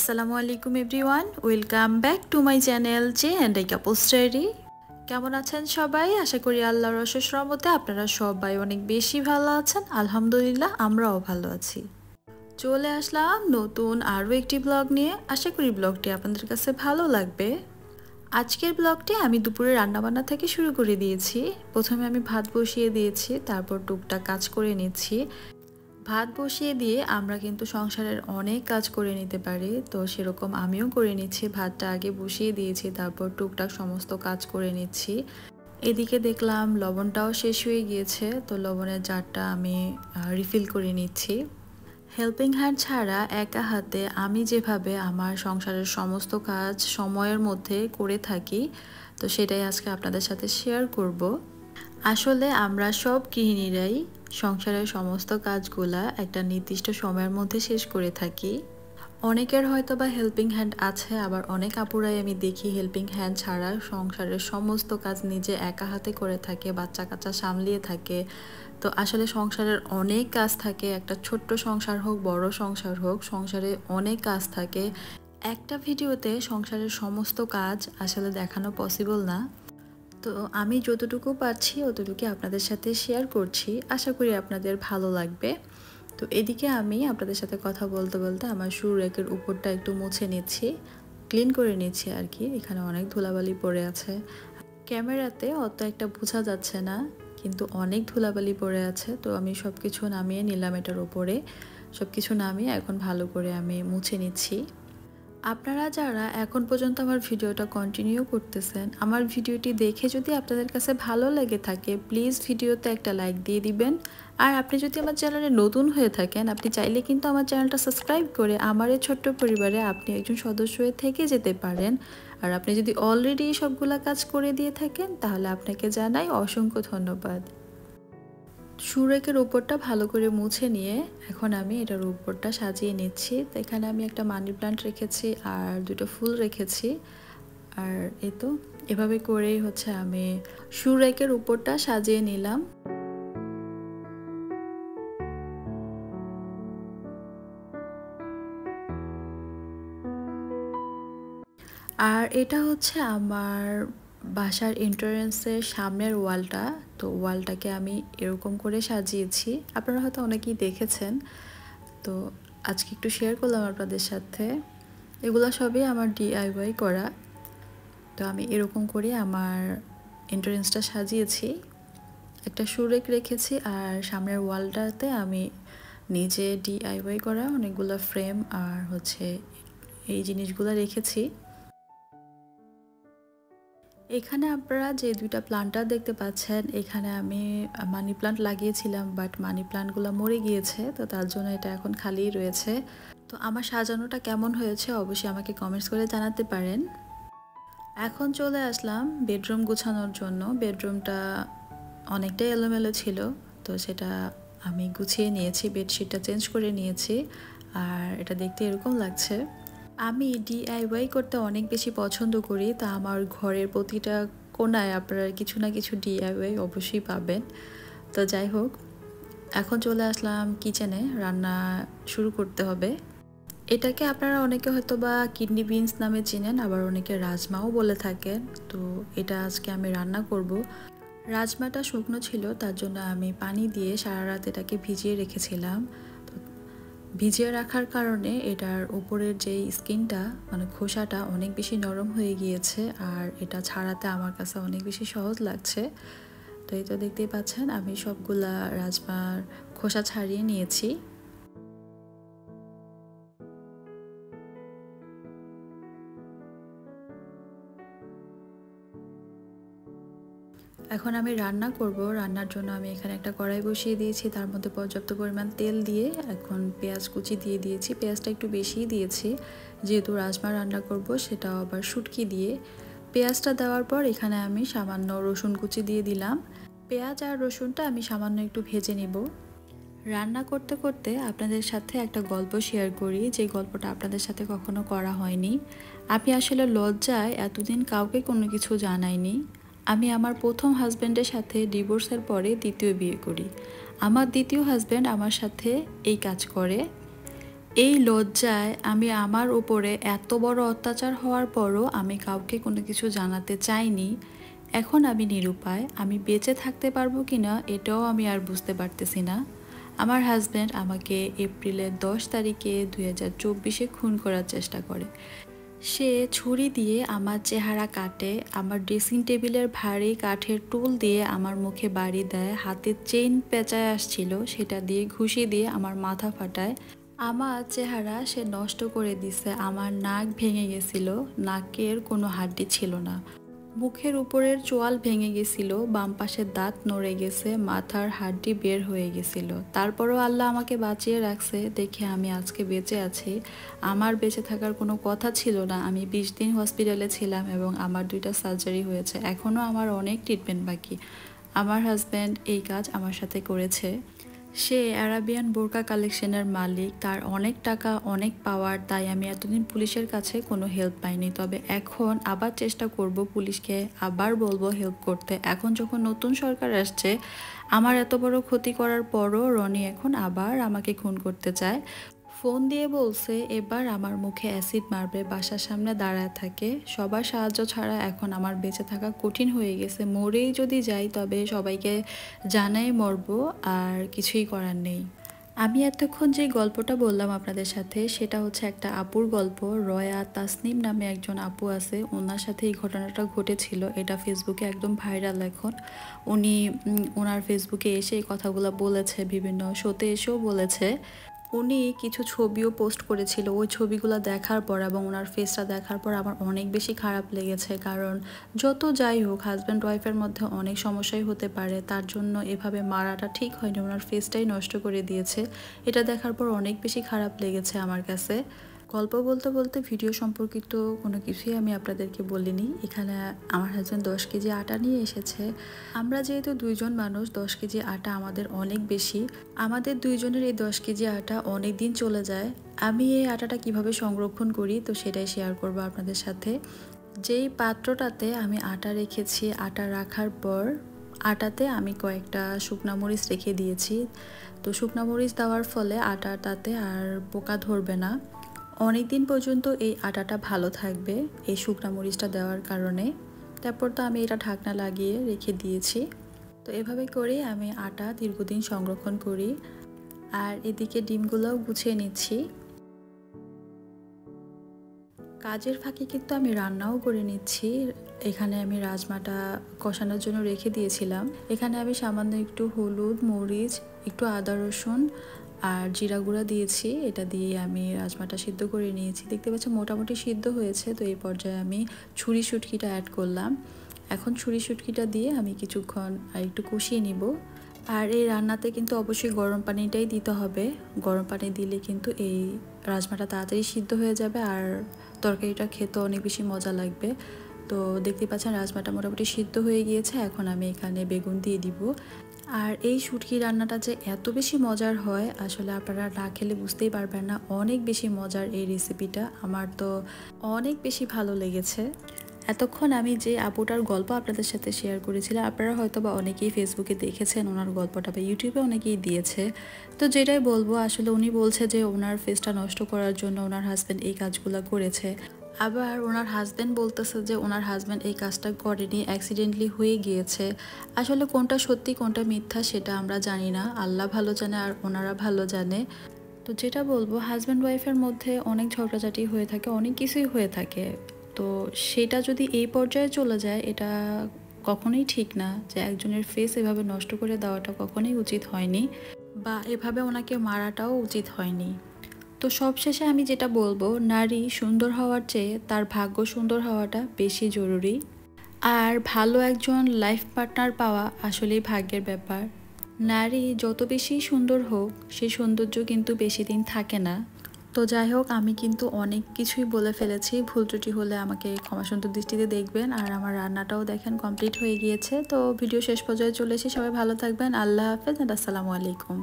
আসসালামু আলাইকুম everyone, welcome back to my channel J and I couples diary. কেমন আছেন সবাই? আশা করি আল্লাহর অশেষ রহমতে আপনারা সবাই অনেক বেশি ভালো আছেন। আলহামদুলিল্লাহ, আমরাও ভালো আছি। চলে আসলাম নতুন আরও একটি ব্লগ নিয়ে। আশা করি ব্লগটি আপনাদের কাছে ভালো লাগবে। আজকের ব্লগটি আমি দুপুরে রান্নাবান্না থেকে শুরু করে দিয়েছি। প্রথমে আমি ভাত বসিয়ে দিয়েছি, তারপর টুকটাক কাজ করে নিচ্ছি। ভাত বসিয়ে দিয়ে আমরা কিন্তু সংসারের অনেক কাজ করে নিতে পারি, তো সেরকম আমিও করে নিচ্ছি। ভাতটা আগে বসিয়ে দিয়েছি, তারপর টুকটাক সমস্ত কাজ করে নিচ্ছি। এদিকে দেখলাম লবণটাও শেষ হয়ে গিয়েছে, তো লবণের জারটা আমি রিফিল করে নিচ্ছি। হেল্পিং হ্যান্ড ছাড়া একা হাতে আমি যেভাবে আমার সংসারের সমস্ত কাজ সময়ের মধ্যে করে থাকি, তো সেটাই আজকে আপনাদের সাথে শেয়ার করব। আসলে আমরা সব গৃহিণীরাই সংসারের সমস্ত কাজগুলা একটা নির্দিষ্ট সময়ের মধ্যে শেষ করে থাকি। অনেকের হয়তো বা হেল্পিং হ্যান্ড আছে, আবার অনেক আপুরাই আমি দেখি হেল্পিং হ্যান্ড ছাড়া সংসারের সমস্ত কাজ নিজে একা হাতে করে থাকে, বাচ্চা কাচ্চা সামলিয়ে থাকে। তো আসলে সংসারের অনেক কাজ থাকে, একটা ছোট্ট সংসার হোক বড় সংসার হোক, সংসারে অনেক কাজ থাকে। একটা ভিডিওতে সংসারের সমস্ত কাজ আসলে দেখানো পসিবল না। তো আমি যতটুকু পারছি অতটুকু আপনাদের সাথে শেয়ার করছি, আশা করি আপনাদের ভালো লাগবে। তো এদিকে আমি আপনাদের সাথে কথা বলতে বলতে আমার শু র্যাকের উপরটা একটু মুছে নিচ্ছি, ক্লিন করে নিচ্ছি আর কি। এখানে অনেক ধুলাবালি পড়ে আছে, ক্যামেরাতে অত একটা বোঝা যাচ্ছে না, কিন্তু অনেক ধুলাবালি পড়ে আছে। তো আমি সব কিছু নামিয়ে নিলাম, এটার উপরে সব কিছু নামিয়ে এখন ভালো করে আমি মুছে নিচ্ছি। আপনারা যারা এখন পর্যন্ত আমার ভিডিওটা কন্টিনিউ করতেছেন, আমার ভিডিওটি দেখে যদি আপনাদের কাছে ভালো লেগে থাকে, প্লিজ ভিডিওতে একটা লাইক দিয়ে দিবেন। আর আপনি যদি আমার চ্যানেলে নতুন হয়ে থাকেন, আপনি চাইলে কিন্তু আমার চ্যানেলটা সাবস্ক্রাইব করে আমার এই ছোট্ট পরিবারে আপনি একজন সদস্য হয়ে থেকে যেতে পারেন। আর আপনি যদি অলরেডি সবগুলা কাজ করে দিয়ে থাকেন, তাহলে আপনাকে জানাই অসংখ্য ধন্যবাদ। সুরেকের উপরটা ভালো করে মুছে নিয়ে এখন আমি এটার উপরটা সাজিয়ে নিচ্ছি। তো এখানে আমি একটা মানি প্লান্ট রেখেছি আর দুটো ফুল রেখেছি। আর এই তো এভাবে করেই হচ্ছে আমি সুরেকের উপরটা সাজিয়ে নিলাম। আর এটা হচ্ছে আমার বাসার এন্ট্রান্সের সামনের ওয়ালটা। তো ওয়ালটাকে আমি এরকম করে সাজিয়েছি, আপনারা হয়তো অনেকেই দেখেছেন। তো আজকে একটু শেয়ার করলাম আপনাদের সাথে। এগুলো সবই আমার ডিআইওয়াই করা। তো আমি এরকম করে আমার এন্ট্রান্সটা সাজিয়েছি, একটা সুরেক রেখেছি আর সামনের ওয়ালটাতে আমি নিজে ডিআইওয়াই করা অনেকগুলো ফ্রেম আর হচ্ছে এই জিনিসগুলো রেখেছি। এখানে আপনারা যে দুইটা প্লান্টার দেখতে পাচ্ছেন, এখানে আমি মানি প্লান্ট লাগিয়েছিলাম, বাট মানি প্লান্টগুলো মরে গিয়েছে, তো তার জন্য এটা এখন খালিই রয়েছে। তো আমার সাজানোটা কেমন হয়েছে অবশ্যই আমাকে কমেন্টস করে জানাতে পারেন। এখন চলে আসলাম বেডরুম গুছানোর জন্য। বেডরুমটা অনেকটাই এলোমেলো ছিল, তো সেটা আমি গুছিয়ে নিয়েছি, বেডশিটটা চেঞ্জ করে নিয়েছি। আর এটা দেখতে এরকম লাগছে। আমি ডিআইওয়াই করতে অনেক বেশি পছন্দ করি, তা আমার ঘরের প্রতিটা কোণায় আপনারা কিছু না কিছু ডিআইওয়াই অবশ্যই পাবেন। তো যাই হোক, এখন চলে আসলাম কিচেনে, রান্না শুরু করতে হবে। এটাকে আপনারা অনেকে হয়তো বা কিডনি বিনস নামে চেনেন, আবার অনেকে রাজমাও বলে থাকেন। তো এটা আজকে আমি রান্না করব। রাজমাটা শুকনো ছিল, তার জন্য আমি পানি দিয়ে সারা রাত এটাকে ভিজিয়ে রেখেছিলাম। তো ভিজিয়ে রাখার কারণে এটার উপরের যেই স্কিনটা মানে খোসাটা অনেক বেশি নরম হয়ে গিয়েছে, আর এটা ছাড়াতে আমার কাছে অনেক বেশি সহজ লাগছে। তো এই তো দেখতেই পাচ্ছেন আমি সবগুলা রাজমার খোসা ছাড়িয়ে নিয়েছি। এখন আমি রান্না করব। রান্নার জন্য আমি এখানে একটা কড়াই বসিয়ে দিয়েছি, তার মধ্যে পর্যাপ্ত পরিমাণ তেল দিয়ে এখন পেঁয়াজ কুচি দিয়ে দিয়েছি। পেঁয়াজটা একটু বেশিই দিয়েছি, যেহেতু রাজমা রান্না করব, সেটাও আবার শুটকি দিয়ে। পেঁয়াজটা দেওয়ার পর এখানে আমি সামান্য রসুন কুচি দিয়ে দিলাম। পেঁয়াজ আর রসুনটা আমি সামান্য একটু ভেজে নেব। রান্না করতে করতে আপনাদের সাথে একটা গল্প শেয়ার করি, যে গল্পটা আপনাদের সাথে কখনো করা হয়নি। আমি আসলে লজ্জায় এতদিন কাউকে কোনো কিছু জানাইনি। আমি আমার প্রথম হাজব্যান্ডের সাথে ডিভোর্সের পরে দ্বিতীয় বিয়ে করি। আমার দ্বিতীয় হাজব্যান্ড আমার সাথে এই কাজ করে। এই লজ্জায় আমি আমার উপরে এত বড় অত্যাচার হওয়ার পরও আমি কাউকে কোনো কিছু জানাতে চাইনি। এখন আমি নিরুপায়, আমি বেঁচে থাকতে পারবো কিনা এটাও আমি আর বুঝতে পারতেছি না। আমার হাজব্যান্ড আমাকে এপ্রিলের 10 তারিখে 2024-এ খুন করার চেষ্টা করে। সে ছুরি দিয়ে আমার চেহারা কাটে, আমার ড্রেসিং টেবিলের ভারী কাঠের টুল দিয়ে আমার মুখে বাড়ি দেয়, হাতে চেইন পেঁচায় আসছিল সেটা দিয়ে ঘুষি দিয়ে আমার মাথা ফাটায়। আমার চেহারা সে নষ্ট করে দিছে, আমার নাক ভেঙে গেছিল, নাকের কোনো হাড্ডি ছিল না, মুখের উপরের চোয়াল ভেঙে গেছিল, বাম পাশের দাঁত নড়ে গেছে, মাথার হাড্ডি বের হয়ে গেছিল। তারপরও আল্লাহ আমাকে বাঁচিয়ে রাখছে দেখে আমি আজকে বেঁচে আছি। আমার বেঁচে থাকার কোনো কথা ছিল না। আমি 20 দিন হসপিটালে ছিলাম এবং আমার 2টা সার্জারি হয়েছে, এখনও আমার অনেক ট্রিটমেন্ট বাকি। আমার হাজব্যান্ড এই কাজ আমার সাথে করেছে। সে অ্যারাবিয়ান বোরকা কালেকশনের মালিক, তার অনেক টাকা, অনেক পাওয়ার, তাই আমি এতদিন পুলিশের কাছে কোনো হেল্প পাইনি। তবে এখন আবার চেষ্টা করব, পুলিশকে আবার বলবো হেল্প করতে। এখন যখন নতুন সরকার আসছে, আমার এত বড় ক্ষতি করার পরও রনি এখন আবার আমাকে খুন করতে চায়। ফোন দিয়ে বলছে এবার আমার মুখে অ্যাসিড মারবে, বাসার সামনে দাঁড়ায় থাকে। সবার সাহায্য ছাড়া এখন আমার বেঁচে থাকা কঠিন হয়ে গেছে। মরেই যদি যাই তবে সবাইকে জানাই মরবো, আর কিছুই করার নেই। আমি এতক্ষণ যে গল্পটা বললাম আপনাদের সাথে সেটা হচ্ছে একটা আপুর গল্প। রয়া তাসনিম নামে একজন আপু আছে, ওনার সাথে এই ঘটনাটা ঘটেছিল। এটা ফেসবুকে একদম ভাইরাল এখন। উনি ওনার ফেসবুকে এসে এই কথাগুলো বলেছে, বিভিন্ন শোতে এসেও বলেছে। উনি কিছু ছবিও পোস্ট করেছিল, ওই ছবিগুলো দেখার পর এবং ওনার ফেসটা দেখার পর আমার অনেক বেশি খারাপ লেগেছে। কারণ যত যাই হোক হাজব্যান্ড ওয়াইফের মধ্যে অনেক সমস্যাই হতে পারে, তার জন্য এভাবে মারাটা ঠিক হয়নি, ওনার ফেসটাই নষ্ট করে দিয়েছে। এটা দেখার পর অনেক বেশি খারাপ লেগেছে আমার কাছে। গল্প বলতে বলতে ভিডিও সম্পর্কিত কোনো কিছুই আমি আপনাদেরকে বলিনি। এখানে আমার হাজব্যান্ড 10 কেজি আটা নিয়ে এসেছে। আমরা যেহেতু 2 জন মানুষ, 10 কেজি আটা আমাদের অনেক বেশি। আমাদের 2 জনের এই 10 কেজি আটা অনেক দিন চলে যায়। আমি এই আটাটা কিভাবে সংরক্ষণ করি তো সেটাই শেয়ার করব আপনাদের সাথে। যেই পাত্রটাতে আমি আটা রেখেছি, আটা রাখার পর আটাতে আমি কয়েকটা শুকনা মরিচ রেখে দিয়েছি। তো শুকনা মরিচ দেওয়ার ফলে আটাটাতে আর পোকা ধরবে না, অনেক দিন পর্যন্ত এই আটাটা ভালো থাকবে এই শুকনা মরিচটা দেওয়ার কারণে। তারপর তো আমি এটা ঢাকনা লাগিয়ে রেখে দিয়েছি। তো এভাবে করে আমি আটা দীর্ঘদিন সংরক্ষণ করি। আর এদিকে ডিমগুলোও গুছিয়ে নিচ্ছি। কাজের ফাঁকে কিন্তু আমি রান্নাও করে নিচ্ছি। এখানে আমি রাজমাটা কষানোর জন্য রেখে দিয়েছিলাম। এখানে আমি সামান্য একটু হলুদ, মরিচ, একটু আদা রসুন আর জিরা গুঁড়া দিয়েছি। এটা দিয়ে আমি রাজমাটা সিদ্ধ করে নিয়েছি। দেখতে পাচ্ছি মোটামুটি সিদ্ধ হয়েছে। তো এই পর্যায়ে আমি ছুরি শুটকিটা অ্যাড করলাম। এখন ছুরি শুটকিটা দিয়ে আমি কিছুক্ষণ আর একটু কষিয়ে নিব। আর এই রান্নাতে কিন্তু অবশ্যই গরম পানিটাই দিতে হবে। গরম পানি দিলে কিন্তু এই রাজমাটা তাড়াতাড়ি সিদ্ধ হয়ে যাবে আর তরকারিটা খেতে অনেক বেশি মজা লাগবে। তো দেখতে পাচ্ছেন রাজমাটা মোটামুটি সিদ্ধ হয়ে গিয়েছে। এখন আমি এখানে বেগুন দিয়ে দিব। আর এই শুটকি রান্নাটা যে এত বেশি মজার হয় আসলে আপনারা না খেলে বুঝতেই পারবেন না। অনেক বেশি মজার এই রেসিপিটা, আমার তো অনেক বেশি ভালো লেগেছে। এতক্ষণ আমি যে আপুটার গল্প আপনাদের সাথে শেয়ার করেছিলাম, আপনারা হয়তো বা অনেকেই ফেসবুকে দেখেছেন ওনার গল্পটা, বা ইউটিউবে অনেকেই দিয়েছে। তো যেটাই বলবো, আসলে উনি বলছে যে ওনার ফেসটা নষ্ট করার জন্য ওনার হাজব্যান্ড এই কাজগুলো করেছে। আবার ওনার হাজব্যান্ড বলতেছে যে ওনার হাজব্যান্ড এই কাজটা করেনি, অ্যাক্সিডেন্টলি হয়ে গিয়েছে। আসলে কোনটা সত্যি কোনটা মিথ্যা সেটা আমরা জানি না, আল্লাহ ভালো জানে আর ওনারা ভালো জানে। তো যেটা বলবো, হাজব্যান্ড ওয়াইফের মধ্যে অনেক ঝগড়াঝাটি হয়ে থাকে, অনেক কিছুই হয়ে থাকে। তো সেটা যদি এই পর্যায়ে চলে যায় এটা কখনোই ঠিক না, যে একজনের ফেস এভাবে নষ্ট করে দেওয়াটা কখনোই উচিত হয়নি, বা এভাবে ওনাকে মারাটাও উচিত হয়নি। তো সবশেষে আমি যেটা বলবো, নারী সুন্দর হওয়ার চেয়ে তার ভাগ্য সুন্দর হওয়াটা বেশি জরুরি। আর ভালো একজন লাইফ পার্টনার পাওয়া আসলেই ভাগ্যের ব্যাপার। নারী যত বেশি সুন্দর হোক, সেই সৌন্দর্য কিন্তু বেশি দিন থাকে না। তো যাই হোক, আমি কিন্তু অনেক কিছুই বলে ফেলেছি, ভুল ত্রুটি হলে আমাকে ক্ষমা সুন্দর দৃষ্টিতে দেখবেন। আর আমার রান্নাটাও দেখেন কমপ্লিট হয়ে গিয়েছে। তো ভিডিও শেষ পর্যায়ে চলে এসে সবাই ভালো থাকবেন। আল্লাহ হাফেজ, আসসালামু আলাইকুম।